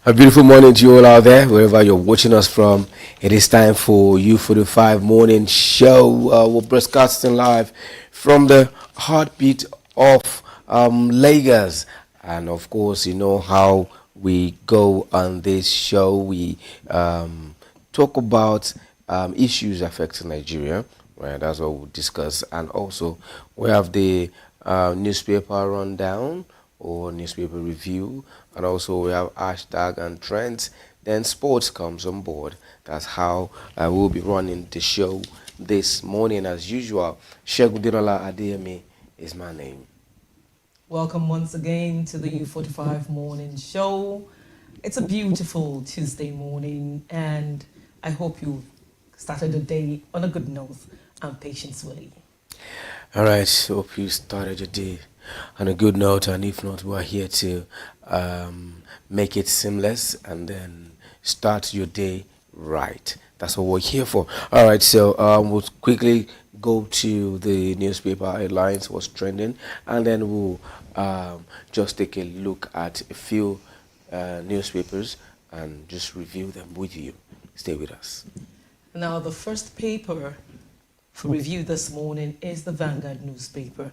A beautiful morning to you all out there, wherever you're watching us from. It is time for U45 Morning Show. We're broadcasting live from the heartbeat of Lagos. And of course, you know how we go on this show. We talk about issues affecting Nigeria. Right, that's what we'll discuss. And also, we have the newspaper rundown or newspaper review, and also we have hashtag and trends. Then sports comes on board. That's how we'll be running the show this morning as usual. Shegudirola Adeyemi is my name. Welcome once again to the U45 Morning Show. It's a beautiful Tuesday morning, and I hope you started the day on a good note. I'm Patience Willie. All right, hope you started your day on a good note, and if not, we're here to make it seamless and then start your day right. That's what we're here for. All right, so we'll quickly go to the newspaper headlines, what's trending, and then we'll just take a look at a few newspapers and just review them with you. Stay with us. Now, the first paper for review this morning is the Vanguard newspaper.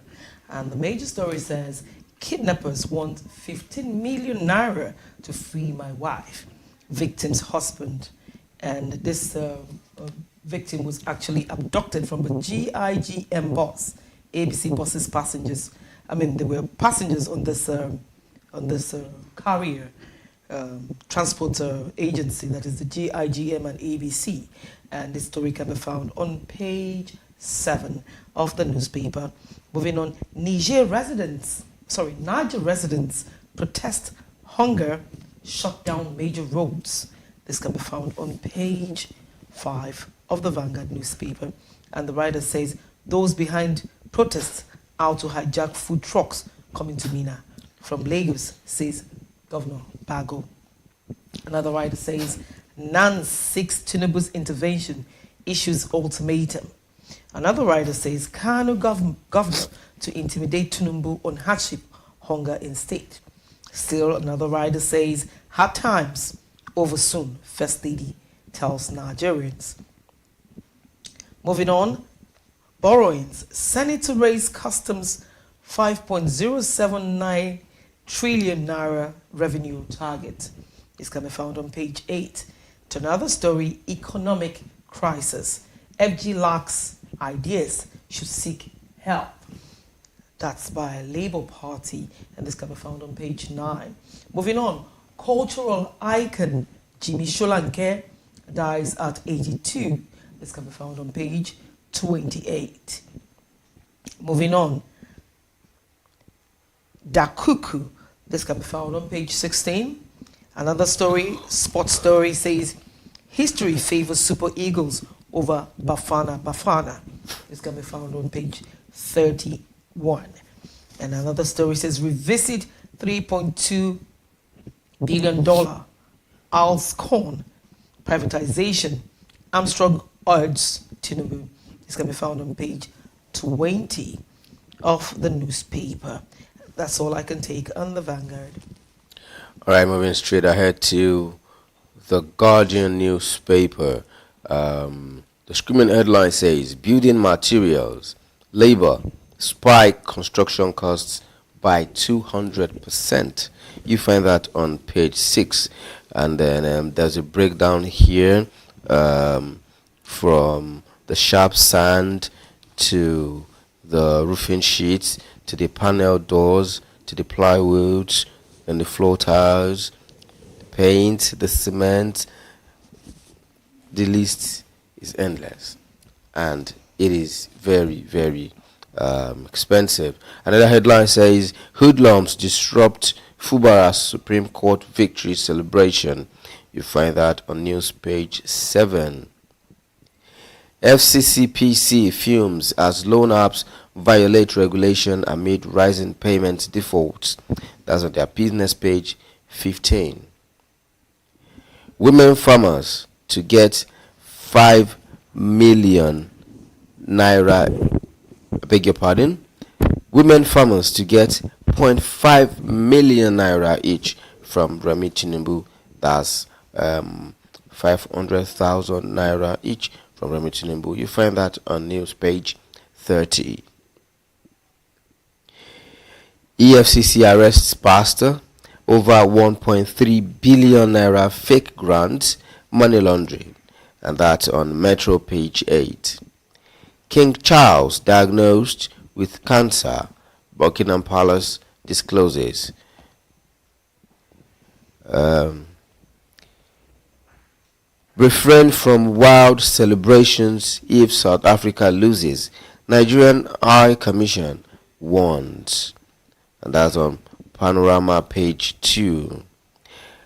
And the major story says, kidnappers want 15 million naira to free my wife, victim's husband. And this victim was actually abducted from a GIGM bus, ABC buses passengers. I mean, there were passengers on this carrier transport agency, that is the GIGM and ABC. And this story can be found on page 7 of the newspaper. Moving on, Niger residents protest hunger, shut down major roads. This can be found on page 5 of the Vanguard newspaper. And the writer says, those behind protests out to hijack food trucks coming to Mina from Lagos, says Governor Bago. Another writer says, NAN seeks Tinubu's intervention, issues ultimatum. Another writer says, Kano governor to intimidate Tinubu on hardship, hunger in state. Still another writer says, hard times over soon, First Lady tells Nigerians. Moving on, borrowings. Senate to raise customs 5.079 trillion naira revenue target. This can be found on page 8. To another story, economic crisis. FG lacks ideas, should seek help. That's by Labour Party, and this can be found on page 9. Moving on, cultural icon Jimmy Solanke dies at 82. This can be found on page 28. Moving on, Dakuku. This can be found on page 16. Another story, sports story, says history favors Super Eagles over Bafana. This can be found on page 31. And another story says revisit $3.2 billion Alscon privatization. Armstrong urges Tinubu. This can be found on page 20 of the newspaper. That's all I can take on the Vanguard. All right, moving straight ahead to the Guardian newspaper. The screaming headline says, building materials, labor, spike construction costs by 200%. You find that on page 6. And then there's a breakdown here from the sharp sand to the roofing sheets to the panel doors to the plywoods and the floor tiles, the paint, the cement. The list is endless, and it is very, very expensive. Another headline says, hoodlums disrupt Fubara's Supreme Court victory celebration. You find that on news page 7. FCCPC fumes as loan apps violate regulation amid rising payment defaults. That's on their business page 15. Women farmers to get 5 million naira, I beg your pardon, women farmers to get 0.5 million naira each from Remi Tinubu That's 500,000 naira each from Remi Tinubu. You find that on news page 30. EFCC arrests pastor over 1.3 billion naira fake grants, money laundering, and that's on Metro page 8. King Charles diagnosed with cancer, Buckingham Palace discloses. Refrain from wild celebrations if South Africa loses, Nigerian High Commission warns. And that's on Panorama page 2.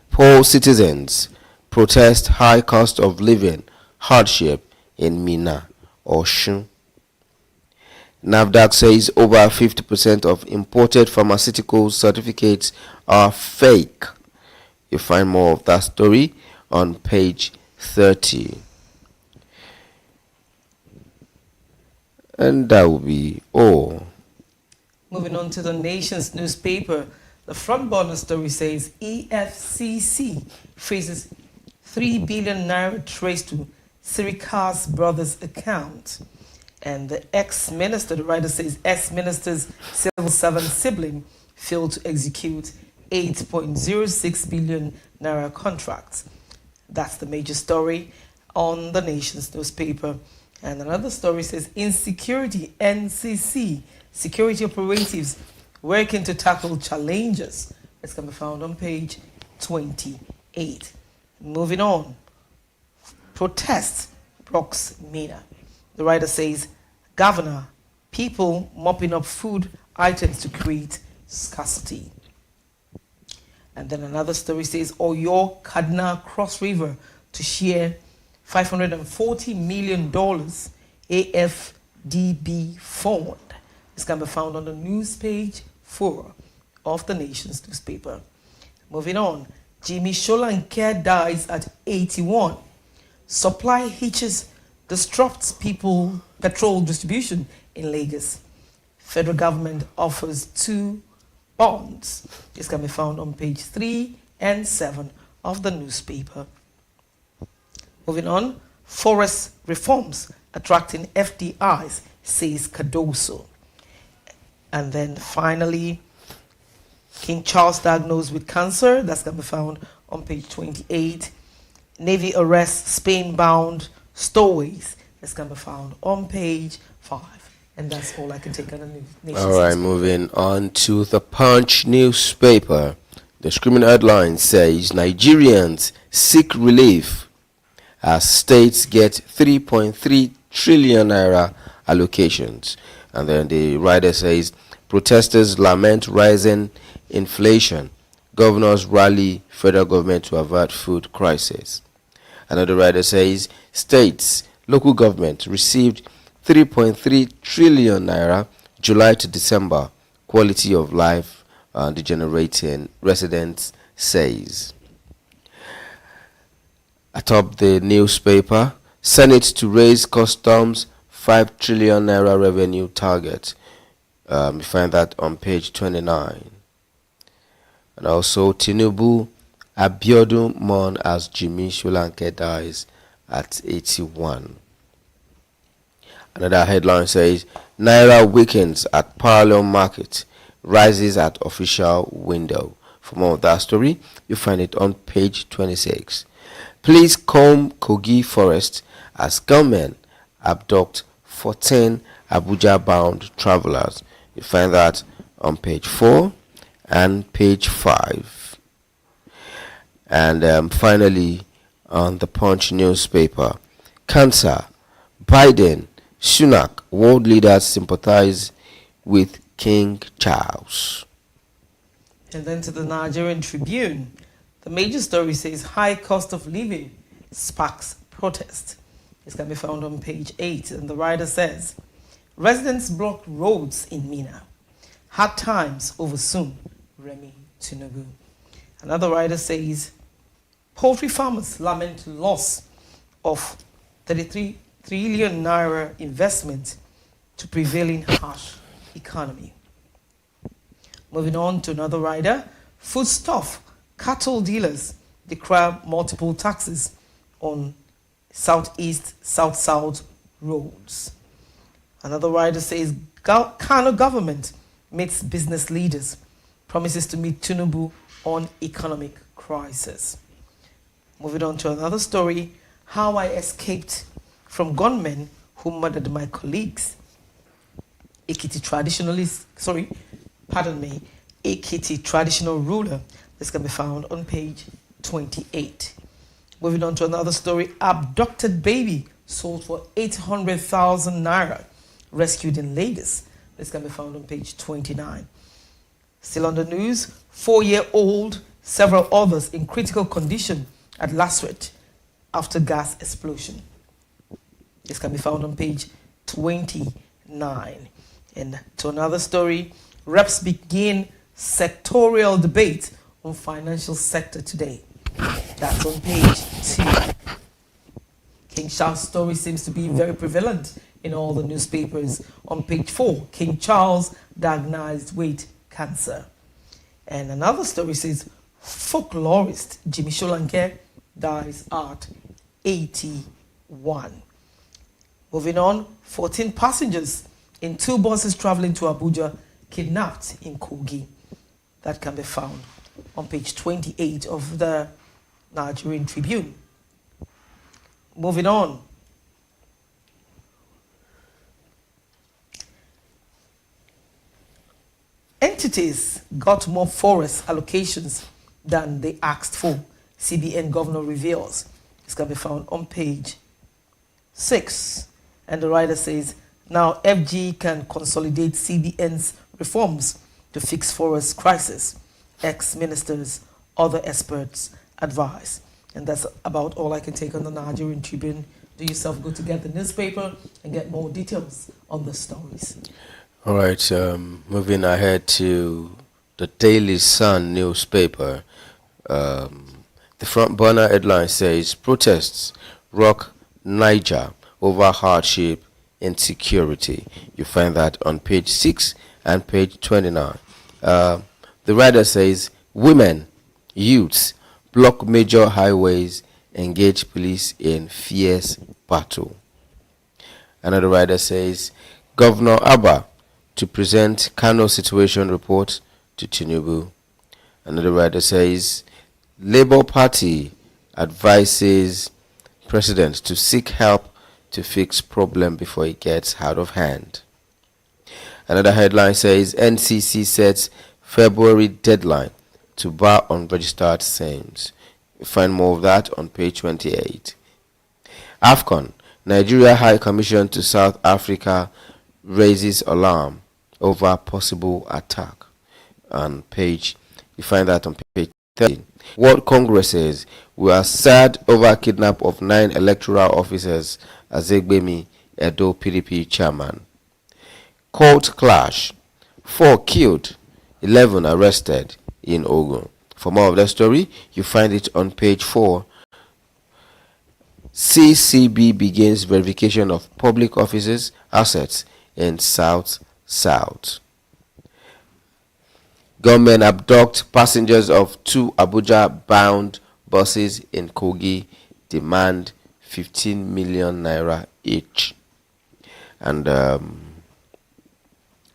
Poor citizens protest high cost of living hardship in Mina, Osun. NAFDAC says over 50% of imported pharmaceutical certificates are fake. You find more of that story on page 30. And that will be all. Moving on to the Nation's newspaper, the front burner story says EFCC faces 3 billion naira traced to Sirika's brother's account. And the ex-minister, the writer says, ex-minister's civil servant sibling failed to execute 8.06 billion naira contracts. That's the major story on the Nation's newspaper. And another story says, insecurity, NCC, security operatives working to tackle challenges. This can be found on page 28. Moving on, protest blocks Mina. The writer says, Governor, people mopping up food items to create scarcity. And then another story says, Oyo Kaduna Cross River to share $540 million AFDB fund. This can be found on the news page 4 of the Nation's newspaper. Moving on, Jimmy Solanke dies at 81. Supply hitches disrupts petrol distribution in Lagos. Federal government offers 2 bonds. This can be found on page 3 and 7 of the newspaper. Moving on, forest reforms attracting FDIs, says Cardoso. And then finally, King Charles diagnosed with cancer. That's going to be found on page 28. Navy arrests Spain-bound stowaways. That's going to be found on page 5. And that's all I can take on the Nation's All right, moving on to the Punch newspaper. The screaming headline says Nigerians seek relief as states get 3.3 trillion naira allocations. And then the writer says protesters lament rising inflation. Governors rally federal government to avert food crisis. Another writer says states, local government received 3.3 trillion naira July to December. Quality of life degenerating, residents says. Atop the newspaper, Senate to raise customs 5 trillion naira revenue target. You find that on page 29. And also Tinubu, Abiodun mourn as Jimmy Solanke dies at 81. Another headline says Naira weakens at parallel market, rises at official window. For more of that story, you find it on page 26. Police comb Kogi forest as gunmen abduct 14 Abuja-bound travelers. You find that on page 4 and page 5. And finally, on the Punch newspaper, cancer, Biden, Sunak, world leaders sympathize with King Charles. And then to the Nigerian Tribune. The major story says high cost of living sparks protest. This can be found on page 8. And the writer says, residents block roads in Mina. Hard times over soon, Remi Tinubu. Another writer says, poultry farmers lament loss of 33 trillion naira investment to prevailing harsh economy. Moving on to another writer, foodstuff cattle dealers declare multiple taxes on southeast, south-south roads. Another writer says Kano government meets business leaders, promises to meet Tinubu on economic crisis. Moving on to another story, how I escaped from gunmen who murdered my colleagues. Ekiti traditional ruler. This can be found on page 28. Moving on to another story, abducted baby sold for 800,000 naira, rescued in Lagos. This can be found on page 29. Still on the news, 4-year-old, several others in critical condition at Lasret after gas explosion. This can be found on page 29. And to another story, reps begin sectorial debate on financial sector today. That's on page 2. King Charles' story seems to be very prevalent in all the newspapers. On page 4, King Charles diagnosed with cancer. And another story says, folklorist Jimmy Solanke dies at 81. Moving on, 14 passengers in 2 buses traveling to Abuja kidnapped in Kogi. That can be found on page 28 of the Nigerian Tribune. Moving on. Entities got more forest allocations than they asked for, CBN governor reveals. This can be found on page 6. And the writer says, now FG can consolidate CBN's reforms to fix forest crisis. Ex-ministers, other experts advise. And that's about all I can take on the Nigerian Tribune. Do yourself good to get the newspaper and get more details on the stories. All right, moving ahead to the Daily Sun newspaper. The front burner headline says, protests rock Niger over hardship and security. You find that on page 6 and page 29. The writer says, women, youths, block major highways, engage police in fierce battle. Another writer says, Governor Abba to present Kano situation report to Tinubu. Another writer says, Labour Party advises President to seek help to fix problem before it gets out of hand. Another headline says, NCC sets February deadline to bar unregistered SIMs. You find more of that on page 28. AFCON, Nigeria High Commission to South Africa raises alarm over possible attack. You find that on page 13. World Congress says, we are sad over kidnap of 9 electoral officers, Azegbemi, Edo PDP chairman. Court clash, 4 killed, 11 arrested in Ogun. For more of that story, you find it on page 4. CCB begins verification of public offices assets in South. Government abduct passengers of 2 Abuja-bound buses in Kogi, demand 15 million naira each. And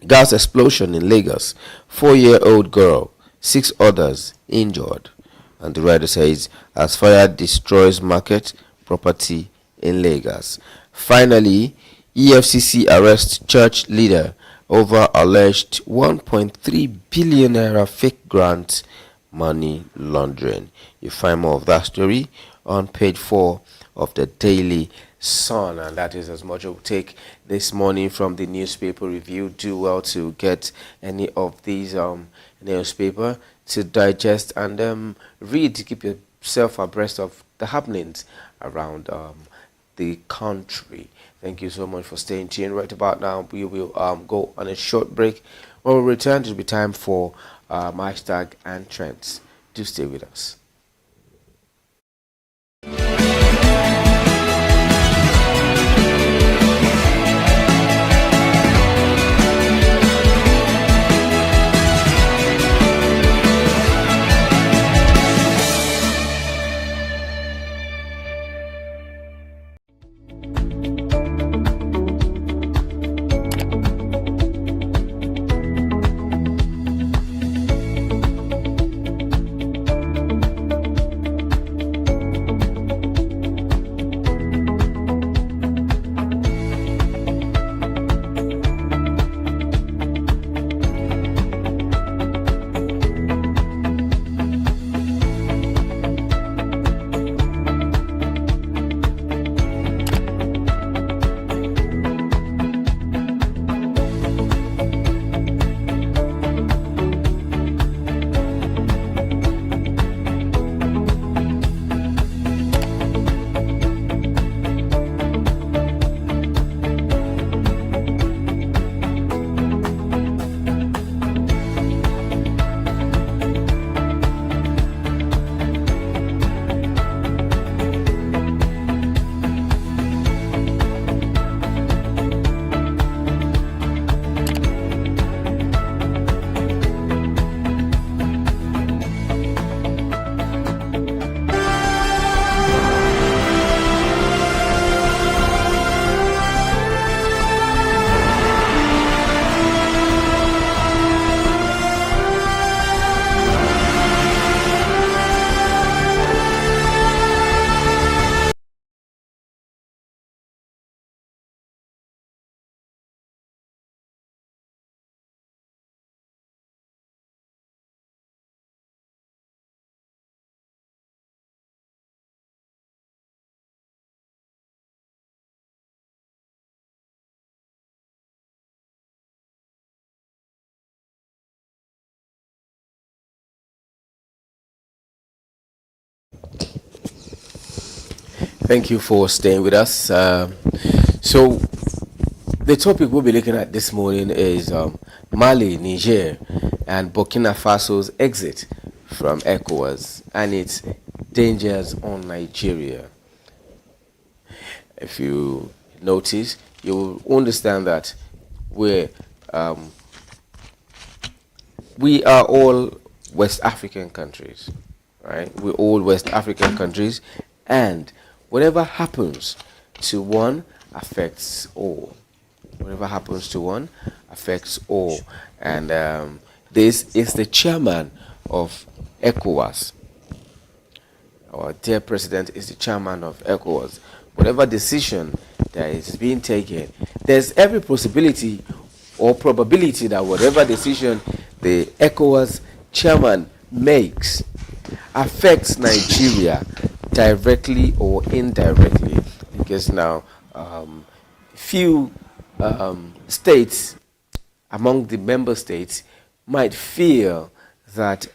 gas explosion in Lagos, 4-year-old girl, 6 others injured. And the writer says, as fire destroys market property in Lagos. Finally, EFCC arrests church leader over alleged 1.3 billion naira fake grant money laundering. You find more of that story on page 4 of the Daily Sun, and that is as much as we'll take this morning from the newspaper review. Do well to get any of these newspaper to digest and read to keep yourself abreast of the happenings around the country. Thank you so much for staying tuned. Right about now, we will go on a short break. When we return, it will be time for hashtag and trends. Do stay with us. Thank you for staying with us. So, the topic we'll be looking at this morning is Mali, Niger, and Burkina Faso's exit from ECOWAS and its dangers on Nigeria. If you notice, you will understand that we're um, we are all West African countries, right? We're all West African countries, and whatever happens to one affects all. Whatever happens to one affects all. And this is the chairman of ECOWAS. Our dear president is the chairman of ECOWAS. Whatever decision that is being taken, there's every possibility or probability that whatever decision the ECOWAS chairman makes affects Nigeria directly or indirectly. Because now, few states among the member states might feel that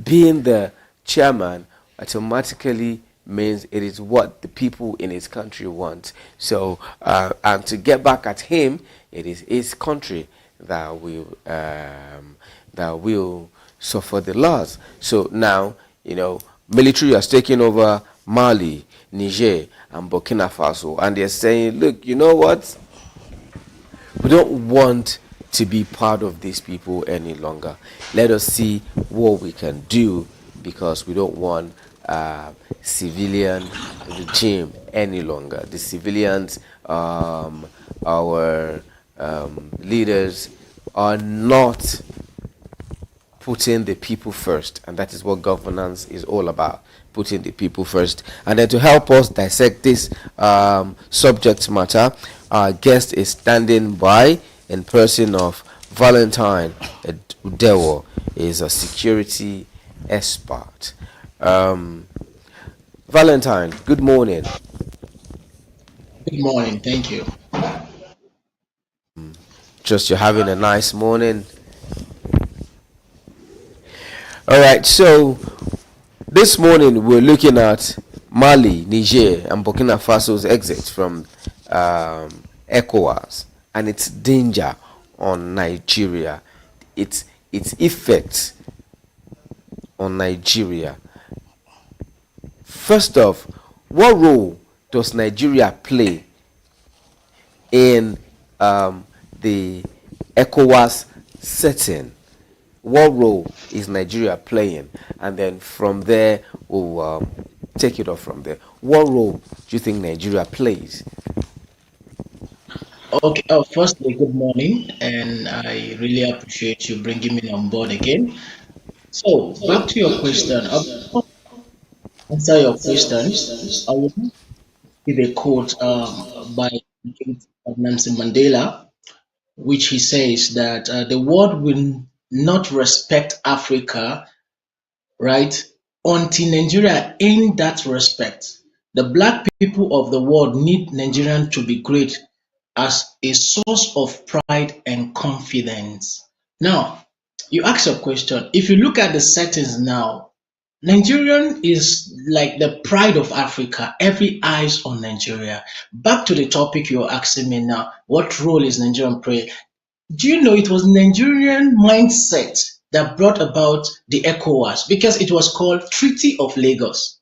being the chairman automatically means it is what the people in his country want. So, and to get back at him, it is his country that will suffer the loss. So now, military has taken over Mali, Niger, and Burkina Faso, and they're saying, look, you know what? We don't want to be part of these people any longer. Let us see what we can do, because we don't want civilian regime any longer. The civilians, our leaders are not putting the people first, and that is what governance is all about, putting the people first. And then to help us dissect this subject matter, our guest is standing by in person of Valentine Udewo, is a security expert. Valentine, good morning. Good morning. Thank you. Just you're having a nice morning. All right, so this morning we're looking at Mali, Niger, and Burkina Faso's exit from ECOWAS and its danger on Nigeria, its effects on Nigeria. First off, what role does Nigeria play in the ECOWAS setting? What role is Nigeria playing? And then from there, we'll take it off from there. What role do you think Nigeria plays? Okay. Firstly, good morning, and I really appreciate you bringing me on board again. So, back to your question. I'll answer your questions. I will give a quote by Nelson Mandela, which he says that the world will not respect Africa, right, until Nigeria in that respect. The black people of the world need Nigerian to be great as a source of pride and confidence. Now, you ask a question. If you look at the settings now, Nigerian is like the pride of Africa. Every eyes on Nigeria. Back to the topic you're asking me now. What role is Nigerian play? Do you know it was Nigerian mindset that brought about the ECOWAS, because it was called Treaty of Lagos.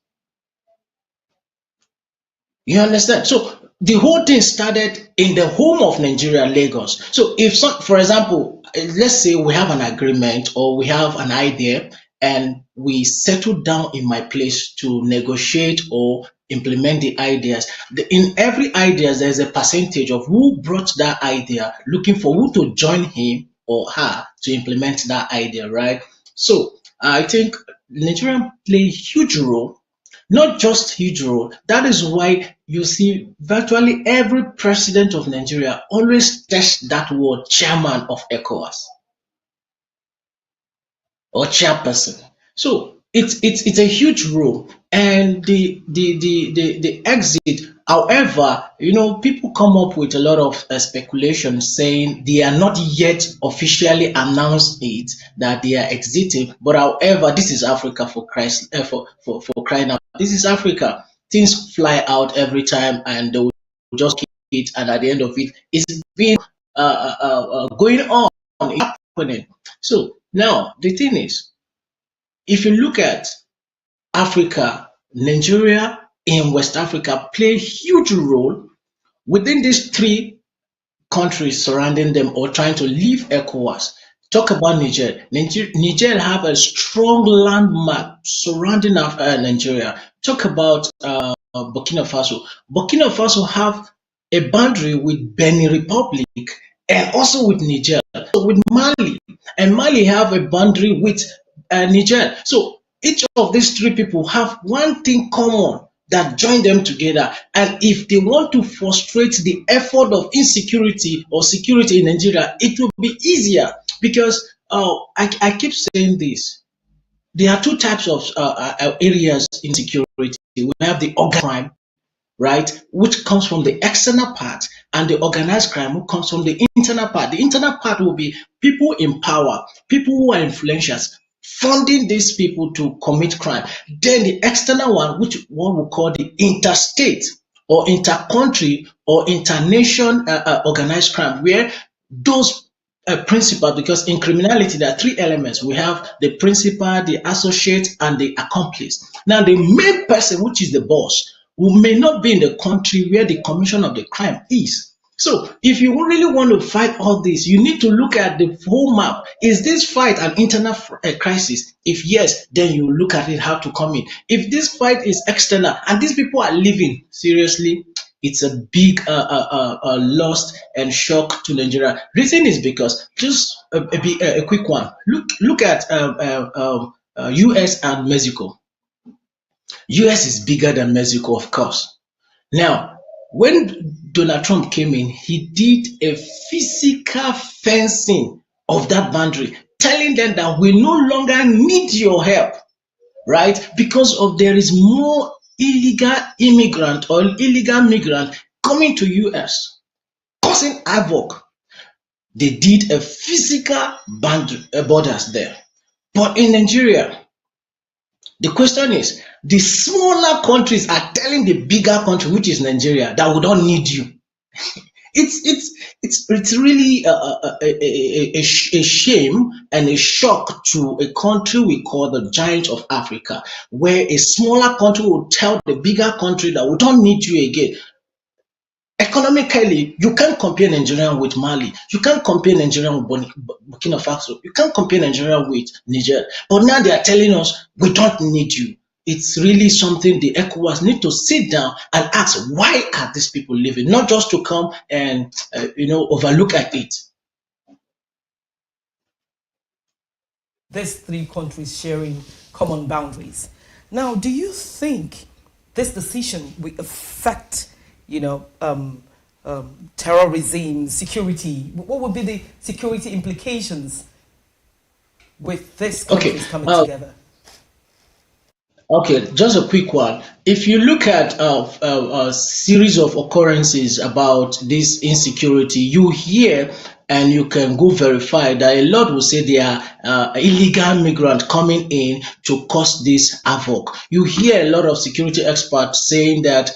You understand? So the whole thing started in the home of Nigeria, Lagos. So if some, for example, let's say we have an agreement or we have an idea and we settle down in my place to negotiate or implement the ideas. In every idea, there's a percentage of who brought that idea, looking for who to join him or her to implement that idea, right? So I think Nigeria play a huge role, not just huge role. That is why you see virtually every president of Nigeria always test that word chairman of ECOWAS or chairperson. So it's a huge role, and the exit. However, people come up with a lot of speculation saying they are not yet officially announced it that they are exiting. But however, this is Africa for Christ, for crying out. This is Africa. things fly out every time, and they will just keep it, and at the end of it, it's been going on, it's happening. So now the thing is, if you look at Africa, Nigeria in West Africa play a huge role within these three countries surrounding them or trying to leave ECOWAS. Talk about Niger. Niger have a strong landmark surrounding Nigeria. Talk about Burkina Faso. Burkina Faso have a boundary with Benin Republic and also with Niger, so with Mali, and Mali have a boundary with Niger. So each of these three people have one thing common that join them together. And if they want to frustrate the effort of insecurity or security in Nigeria, it will be easier because I keep saying this. There are two types of areas in security. We have the organized crime, right, which comes from the external part, and the organized crime, which comes from the internal part. The internal part will be people in power, people who are influencers, funding these people to commit crime. Then the external one, which one we call the interstate or intercountry or internation organized crime, where those principal, because in criminality there are three elements. We have the principal, the associate, and the accomplice. Now the main person, which is the boss, who may not be in the country where the commission of the crime is. So if you really want to fight all this, you need to look at the whole map. Is this fight an internal crisis? If yes, then you look at it how to come in. If this fight is external and these people are living, seriously, it's a big loss and shock to Nigeria. Reason is because just a quick one. Look at US and Mexico. US is bigger than Mexico, of course. Now, when Donald Trump came in, he did a physical fencing of that boundary, telling them that we no longer need your help, right? Because of there is more illegal immigrant or illegal migrant coming to US, causing havoc. They did a physical borders there. But in Nigeria, the question is, the smaller countries are telling the bigger country, which is Nigeria, that we don't need you. It's really a shame and a shock to a country we call the giant of Africa, where a smaller country will tell the bigger country that we don't need you again. Economically, you can't compare Nigeria with Mali. You can't compare Nigeria with Burkina Faso. You can't compare Nigeria with Niger. But now they are telling us we don't need you. It's really something the ECOWAS need to sit down and ask, why are these people living? Not just to come and overlook at it. These three countries sharing common boundaries. Now, do you think this decision will affect terrorism, security? What would be the security implications with these countries coming together? Okay, just a quick one. If you look at a series of occurrences about this insecurity, you hear and you can go verify that a lot will say they are illegal migrants coming in to cause this havoc. You hear a lot of security experts saying that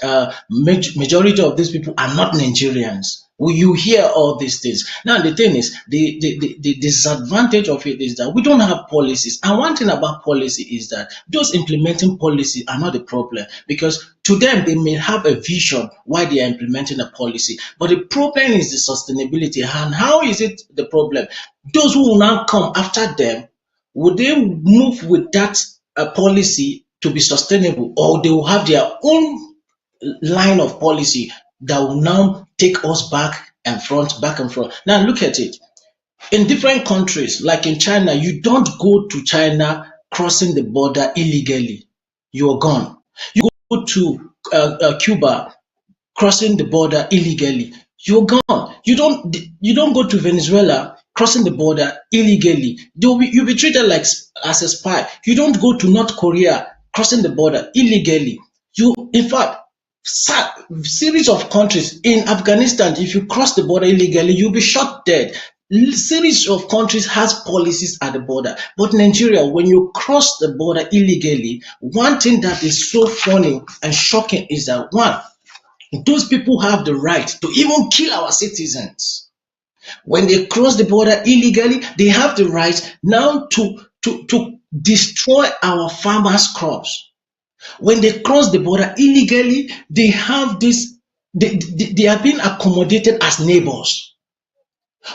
majority of these people are not Nigerians. You hear all these things. Now the thing is, the disadvantage of it is that we don't have policies. And one thing about policy is that those implementing policy are not the problem, because to them they may have a vision why they are implementing a policy, but the problem is the sustainability. And how is it the problem? Those who will now come after them, would they move with that policy to be sustainable, or they will have their own line of policy that will now take us back and front. Now look at it. In different countries, like in China, you don't go to China crossing the border illegally. You're gone. You go to Cuba crossing the border illegally. You're gone. You don't go to Venezuela crossing the border illegally. You'll be treated like as a spy. You don't go to North Korea crossing the border illegally. In fact, series of countries in Afghanistan, if you cross the border illegally, you'll be shot dead. series of countries has policies at the border. But Nigeria, when you cross the border illegally, one thing that is so funny and shocking is that one, those people have the right to even kill our citizens. When they cross the border illegally, they have the right now to destroy our farmers' crops. When they cross the border illegally, they have this, they are being accommodated as neighbors.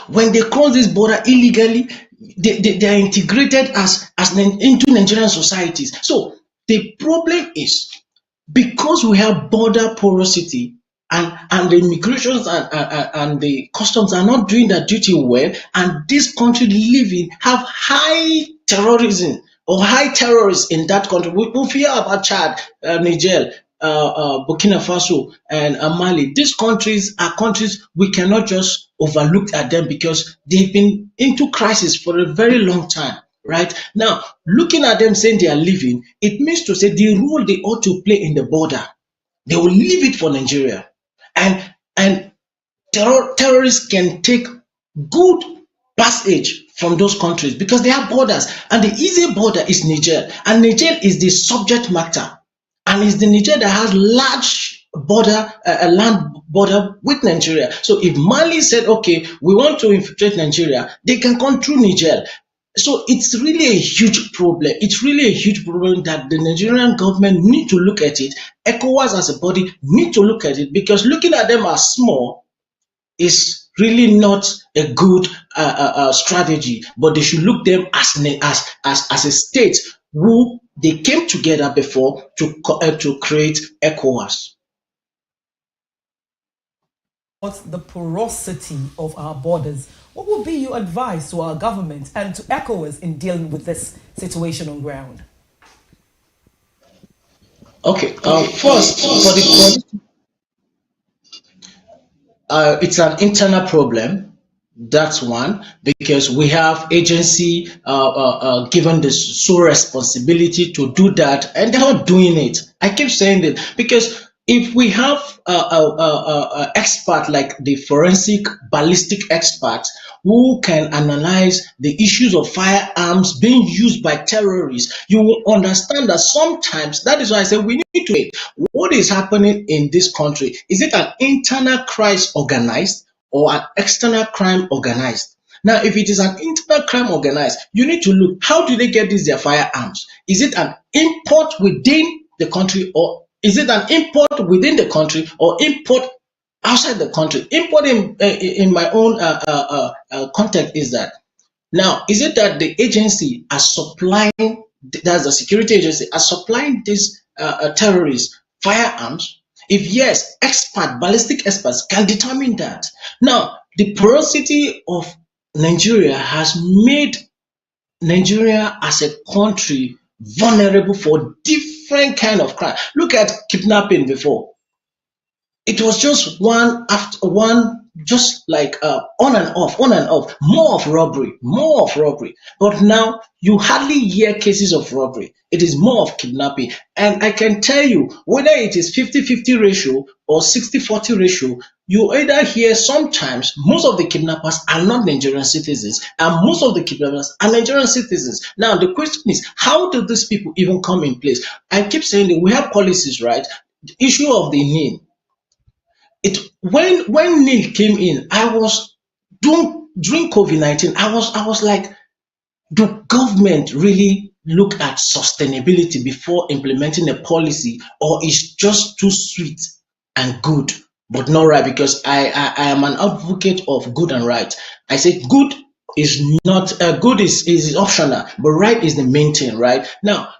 When they cross this border illegally, they are integrated into Nigerian societies. So the problem is, because we have border porosity, and the immigrations and the customs are not doing their duty well, and this country living have high terrorism or high terrorists in that country. We hear about Chad, Niger, Burkina Faso, and Mali. These countries are countries we cannot just overlook at them because they've been into crisis for a very long time. Right now, looking at them saying they are leaving, it means to say the role they ought to play in the border, they will leave it for Nigeria. And terrorists can take good passage from those countries because they have borders, and the easy border is Niger, and Niger is the subject matter, and it's the Niger that has large border, land border with Nigeria. So if Mali said, okay, we want to infiltrate Nigeria, they can come through Niger. So it's really a huge problem. It's really a huge problem that the Nigerian government need to look at it. ECOWAS as a body need to look at it, because looking at them as small is really not a good strategy. But they should look them as a state who they came together before to create ECOWAS. What's the porosity of our borders? What would be your advice to our government and to ECOWAS in dealing with this situation on ground? Okay, first, for the it's an internal problem. That's one, because we have agency given the sole responsibility to do that, and they're not doing it. I keep saying that because if we have a expert like the forensic ballistic expert who can analyze the issues of firearms being used by terrorists, you will understand that sometimes, that is why I say we need to wait. What is happening in this country? Is it an internal crime organized or an external crime organized? Now, if it is an internal crime organized, you need to look, how do they get their firearms? Is it an import within the country, or is it an import within the country, or import outside the country? Import in my own context is that, now, is it that the agency are supplying, that's the security agency, are supplying these terrorists firearms? If yes, ballistic experts can determine that. Now, the porosity of Nigeria has made Nigeria as a country vulnerable for different kind of crime. Look at kidnapping before. It was just one after one, just like on and off, more of robbery. But now you hardly hear cases of robbery. It is more of kidnapping. And I can tell you, whether it is 50-50 ratio or 60-40 ratio, you either hear sometimes most of the kidnappers are not Nigerian citizens, and most of the kidnappers are Nigerian citizens. Now, the question is, how do these people even come in place? I keep saying that we have policies, right? The issue of the NIN. When NIN came in, I was during COVID-19, I was like, do government really look at sustainability before implementing a policy, or is just too sweet and good but not right? Because I am an advocate of good and right. I say good is not good is optional, but right is the main thing. Right now,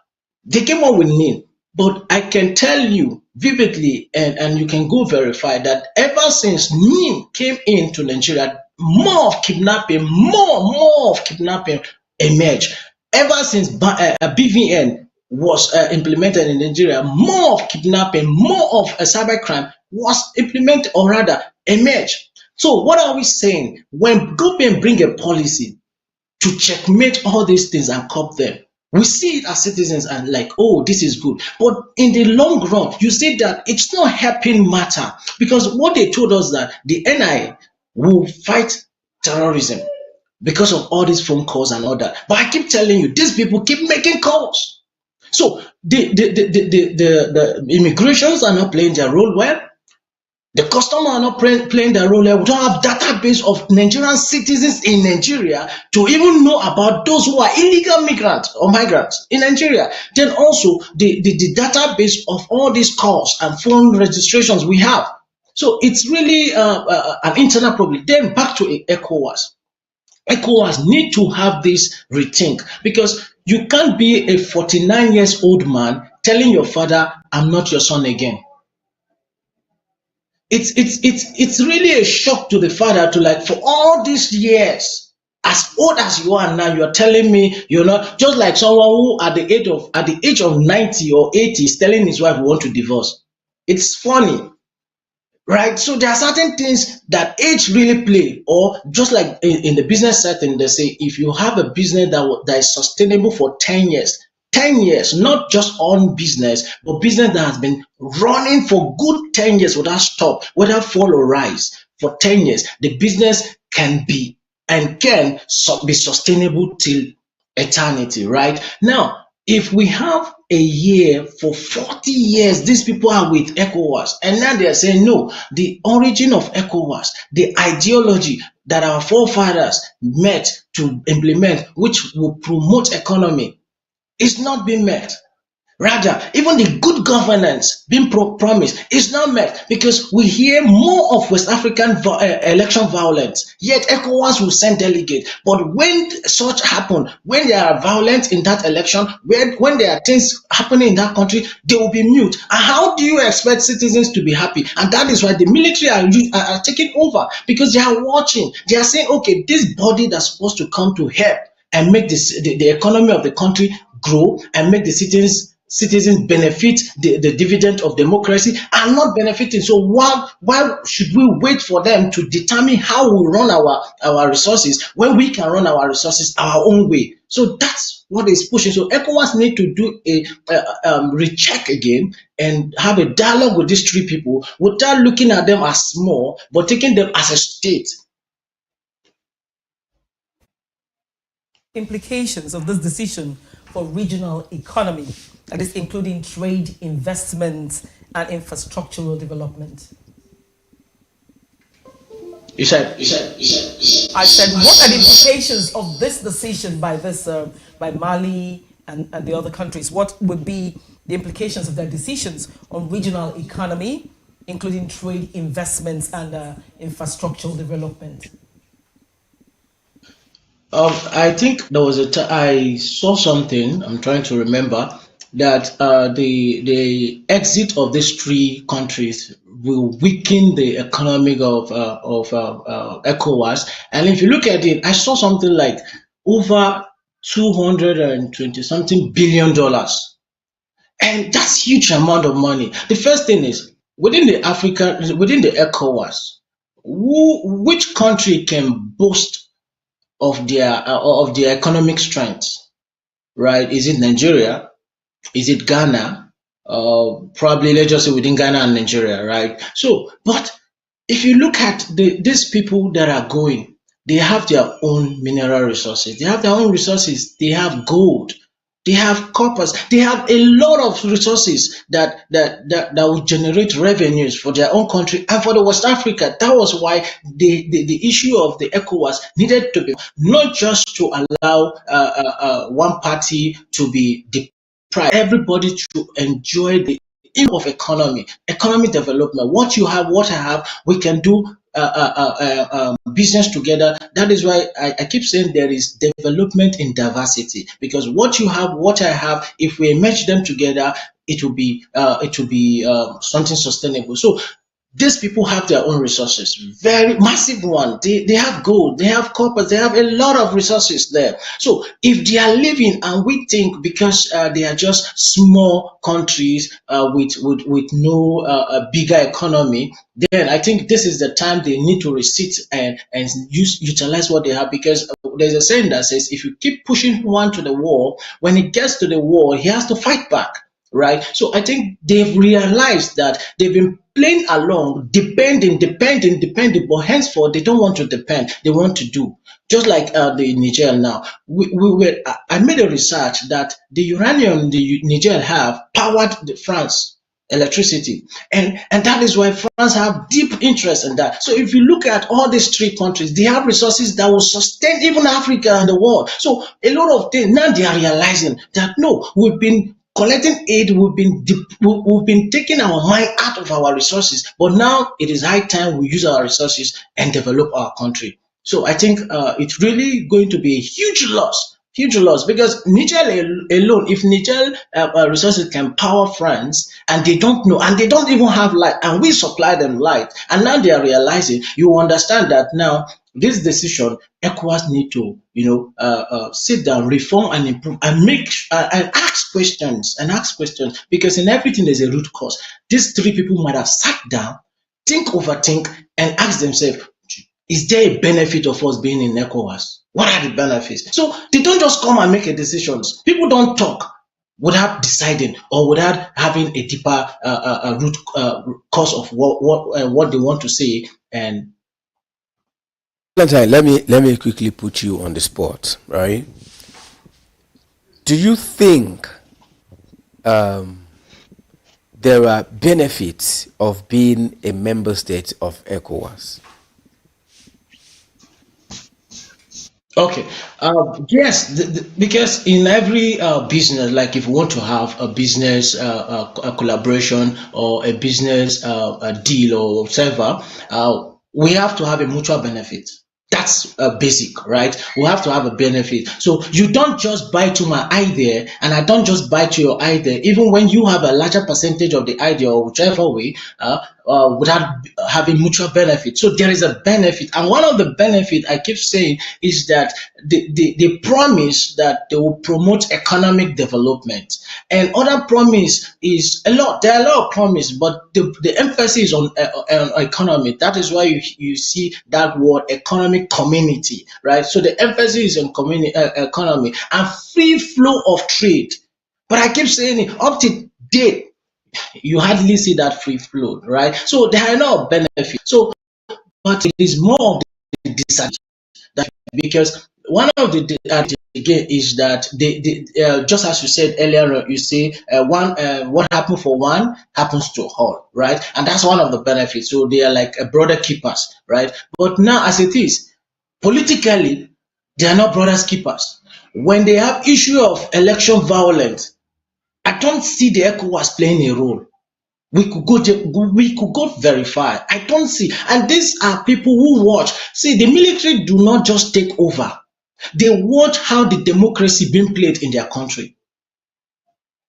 they came up with NIN, but I can tell you vividly, and you can go verify that ever since NIN came into Nigeria, more of kidnapping emerged. Ever since BVN was implemented in Nigeria, more of kidnapping, more of cybercrime was implemented, or rather emerged. So what are we saying? When government bring a policy to checkmate all these things and curb them, we see it as citizens and like, oh, this is good. But in the long run, you see that it's not helping matter, because what they told us that the NIA will fight terrorism. because of all these phone calls and all that. But I keep telling you, these people keep making calls. So the immigrations are not playing their role well. The customer are not playing their role well. We don't have database of Nigerian citizens in Nigeria to even know about those who are illegal migrants or migrants in Nigeria. Then also the database of all these calls and phone registrations we have. So it's really an internal problem. Then back to ECOWAS. ECOWAS need to have this rethink, because you can't be a 49 years old man telling your father, I'm not your son again. It's really a shock to the father to, like, for all these years, as old as you are now, you're telling me you're not, just like someone who at the age of 90 or 80 is telling his wife we want to divorce. It's funny. Right, so there are certain things that age really play, or just like in the business setting, they say if you have a business that is sustainable for 10 years, 10 years, not just on business, but business that has been running for good 10 years without stop, whether fall or rise for 10 years, the business can be and can be sustainable till eternity, right? Now, if we have a year for 40 years, these people are with ECOWAS, and now they are saying no, the origin of ECOWAS, the ideology that our forefathers met to implement, which will promote economy, is not being met. Rather, even the good governance being promised is not met, because we hear more of West African election violence. Yet ECOWAS will send delegates. But when such happen, when there are violence in that election, when there are things happening in that country, they will be mute. And how do you expect citizens to be happy? And that is why the military are taking over, because they are watching. They are saying, okay, this body that's supposed to come to help and make the economy of the country grow and make the citizens benefit the dividend of democracy, are not benefiting. So why should we wait for them to determine how we run our resources, when we can run our resources our own way? So that's what is pushing. So ECOWAS need to do a recheck again and have a dialogue with these three people, without looking at them as small, but taking them as a state. Implications of this decision for regional economy, that is including trade, investment, and infrastructural development. You said. I said, what are the implications of this decision by by Mali and the other countries? What would be the implications of their decisions on regional economy, including trade, investments, and infrastructural development? I think there was I saw something. I'm trying to remember that the exit of these three countries will weaken the economic of ECOWAS. And if you look at it, I saw something like over 220 something $billion, and that's huge amount of money. The first thing is, within the ECOWAS, which country can boast of their economic strength, right? Is it Nigeria? Is it Ghana? Probably, let's just say within Ghana and Nigeria, right? So, but if you look at these people that are going, they have their own mineral resources. They have their own resources. They have gold. They have coppers. They have a lot of resources that will generate revenues for their own country and for the West Africa. That was why the issue of the ECOWAS needed to be not just to allow one party to be deprived, everybody to enjoy the of economic development. What you have, what I have, we can do business together. That is why I keep saying there is development in diversity, because what you have, what I have, if we merge them together, it will be something sustainable. So these people have their own resources, very massive one. They have gold, they have copper, they have a lot of resources there. So if they are living, and we think because they are just small countries with no bigger economy, then I think this is the time they need to resit and utilize what they have, because there's a saying that says if you keep pushing one to the wall, when it gets to the wall, he has to fight back. right? So I think they've realized that they've been playing along, depending, but henceforth they don't want to depend, they want to do. Just like the Niger now. I made a research that the uranium the Niger have powered the France electricity, and that is why France have deep interest in that. So if you look at all these three countries, they have resources that will sustain even Africa and the world. So a lot of things now they are realizing that no, we've been collecting aid, we've been taking our mind out of our resources, but now it is high time we use our resources and develop our country. So I think it's really going to be a huge loss, because alone, if Niger resources can power France, and they don't know, and they don't even have light, and we supply them light, and now they are realizing, you understand that now this decision, ECOWAS need to, sit down, reform and improve, and and ask questions, because in everything there's a root cause. These three people might have sat down, overthink, and ask themselves, is there a benefit of us being in ECOWAS? What are the benefits? So they don't just come and make a decisions. People don't talk without deciding, or without having a deeper root cause of what they want to say. And Valentine, let me quickly put you on the spot, right? Do you think there are benefits of being a member state of ECOWAS? okay, yes, because in every business, like if you want to have a business a collaboration, or a business a deal or whatever, we have to have a mutual benefit. That's basic, right? We have to have a benefit. So you don't just buy to my idea, and I don't just buy to your idea, even when you have a larger percentage of the idea, or whichever way, without having mutual benefit. So there is a benefit, and one of the benefit I keep saying is that they promise that they will promote economic development, and other promise is a lot. There are a lot of promise, but the emphasis on economy. That is why you see that word economic community, right? So the emphasis is on community economy and free flow of trade. But I keep saying it, up to date, you hardly see that free flow, right? So there are a lot of benefits. So, but it is more of the disadvantage, because one of the again is that just as you said earlier, you say what happened for one happens to all, right? And that's one of the benefits. So they are like a brother keepers, right? But now, as it is, politically, they are not brothers keepers. When they have issue of election violence, I don't see the ECOWAS playing a role. We could go verify. I don't see. And these are people who watch. See, the military do not just take over. They watch how the democracy being played in their country.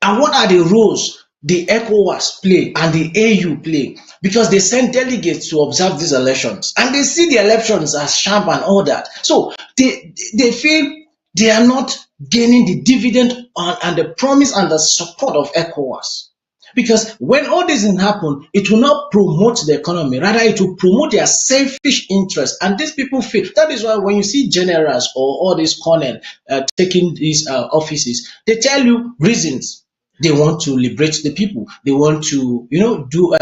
And what are the roles the ECOWAS play and the AU play? Because they send delegates to observe these elections. And they see the elections as sham and all that. So they feel they are not gaining the dividend and the promise and the support of ECOWAS. Because when all this happen, it will not promote the economy, rather it will promote their selfish interest. And these people feel that is why when you see generals or all these colonel taking these offices, they tell you reasons. They want to liberate the people. They want to, do.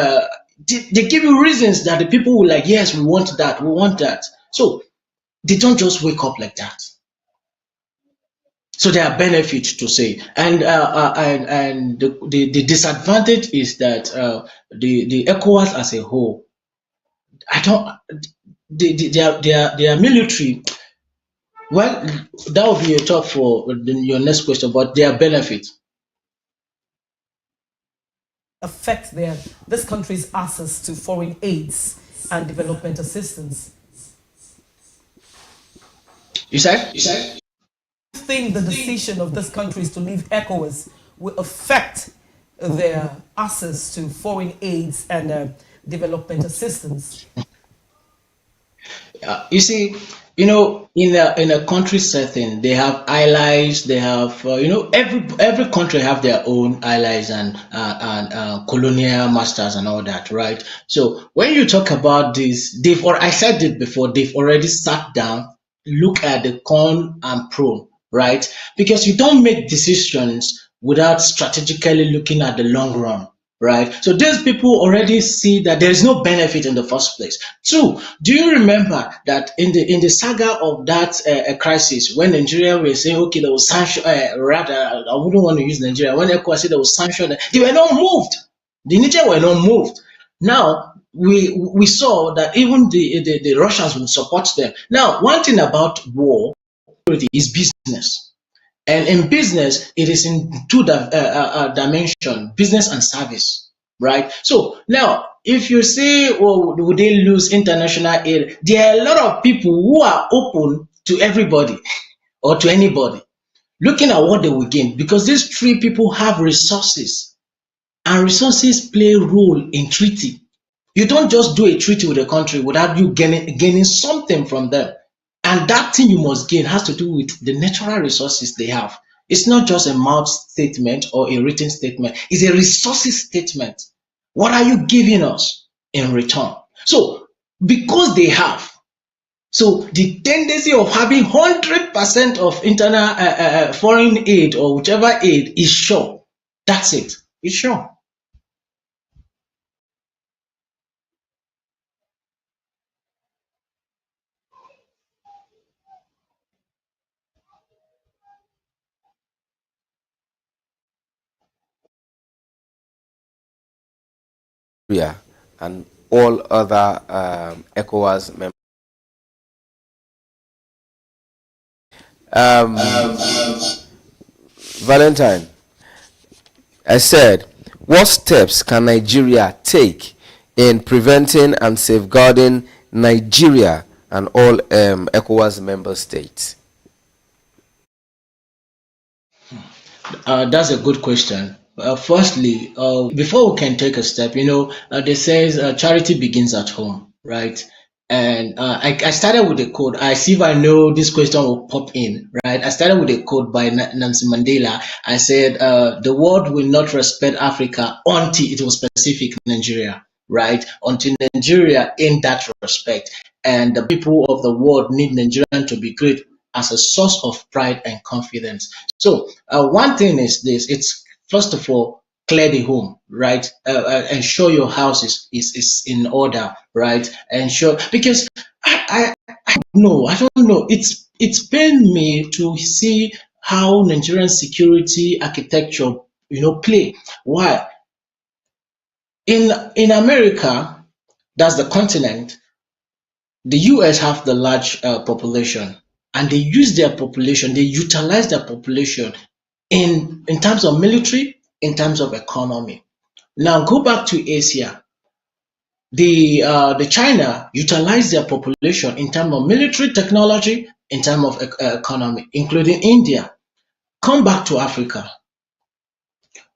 They give you reasons that the people will like. Yes, we want that. We want that. So they don't just wake up like that. So there are benefits to say, and the disadvantage is that the ECOWAS as a whole, I don't, their military. Well, that will be a talk for your next question, but their benefits. Affect this country's access to foreign aids and development assistance. You said? Think the decision of this countries to leave ECOWAS will affect their access to foreign aids and development assistance? You see, in a country setting, they have allies. They have, every country have their own allies and colonial masters and all that, right? So when you talk about this, I said it before. They've already sat down, look at the con and pro, right? Because you don't make decisions without strategically looking at the long run, right? So these people already see that there is no benefit in the first place. Two, do you remember that in the saga of that crisis, when Nigeria were saying, okay, there was sanction, rather, I wouldn't want to use Nigeria, when ECOWAS said there was sanction, they were not moved. The Niger were not moved. Now, we saw that even the Russians would support them. Now, one thing about war is business. And in business, it is in two dimensions, business and service, right? So now, if you say, well, would they lose international aid? There are a lot of people who are open to everybody or to anybody, looking at what they will gain, because these three people have resources, and resources play a role in treaty. You don't just do a treaty with a country without you gaining something from them. And that thing you must gain has to do with the natural resources they have. It's not just a mouth statement or a written statement, it's a resources statement. What are you giving us in return? So, because they have, so the tendency of having 100% of internal foreign aid or whichever aid is sure. That's it. It's sure. Yeah, and all other ECOWAS members. Valentine, I said, what steps can Nigeria take in preventing and safeguarding Nigeria and all ECOWAS member states? That's a good question. Firstly, before we can take a step, they say charity begins at home, right? And I started with a quote. I see if I know this question will pop in, right? I started with a quote by Nancy Mandela. I said, the world will not respect Africa until it was specific Nigeria, right? Until Nigeria in that respect. And the people of the world need Nigerian to be great as a source of pride and confidence. So one thing is this: it's first of all clear the home, right? Ensure your house is in order, right? Ensure, because I don't know. It's pained me to see how Nigerian security architecture, play. Why? In America, that's the continent. The US have the large population, and they use their population, they utilize their population in terms of military, in terms of economy. Now go back to Asia. The China utilize their population in terms of military technology, in terms of economy, including India. Come back to Africa.